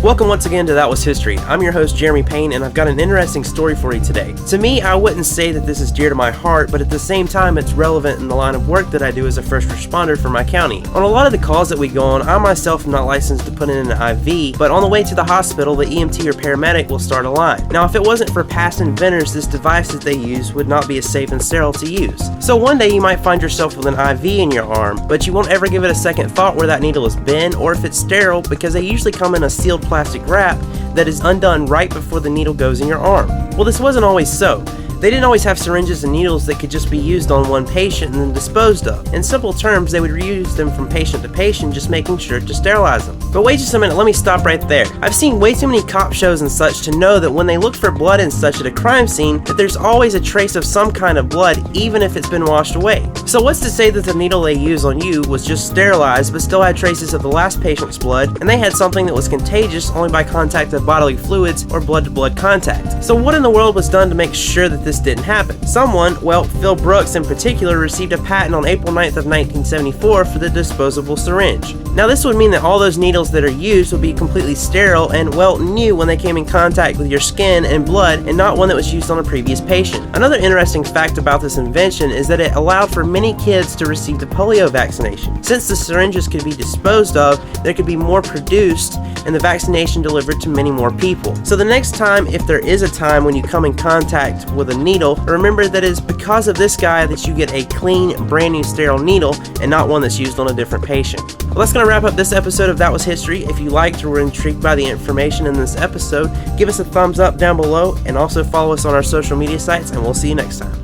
Welcome once again to That Was History. I'm your host, Jeremy Payne, and I've got an interesting story for you today. To me, I wouldn't say that this is dear to my heart, but at the same time, it's relevant in the line of work that I do as a first responder for my county. On a lot of the calls that we go on, I myself am not licensed to put in an IV, but on the way to the hospital, the EMT or paramedic will start a line. Now, if it wasn't for past inventors, this device that they use would not be as safe and sterile to use. So one day you might find yourself with an IV in your arm, but you won't ever give it a second thought where that needle has been or if it's sterile, because they usually come in a sealed plastic wrap that is undone right before the needle goes in your arm. Well, this wasn't always so. They didn't always have syringes and needles that could just be used on one patient and then disposed of. In simple terms, they would reuse them from patient to patient, just making sure to sterilize them. But wait just a minute, let me stop right there. I've seen way too many cop shows and such to know that when they look for blood and such at a crime scene, that there's always a trace of some kind of blood, even if it's been washed away. So what's to say that the needle they use on you was just sterilized but still had traces of the last patient's blood, and they had something that was contagious only by contact of bodily fluids or blood-to-blood contact? So what in the world was done to make sure that this didn't happen? Someone, well, Phil Brooks in particular, received a patent on April 9th of 1974 for the disposable syringe. Now this would mean that all those needles that are used would be completely sterile and, well, new when they came in contact with your skin and blood, and not one that was used on a previous patient. Another interesting fact about this invention is that it allowed for many kids to receive the polio vaccination. Since the syringes could be disposed of, there could be more produced and the vaccination delivered to many more people. So the next time, if there is a time when you come in contact with a needle, remember that it is because of this guy that you get a clean, brand new sterile needle and not one that's used on a different patient. Well, that's going to wrap up this episode of That Was History. If you liked or were intrigued by the information in this episode, give us a thumbs up down below and also follow us on our social media sites, and we'll see you next time.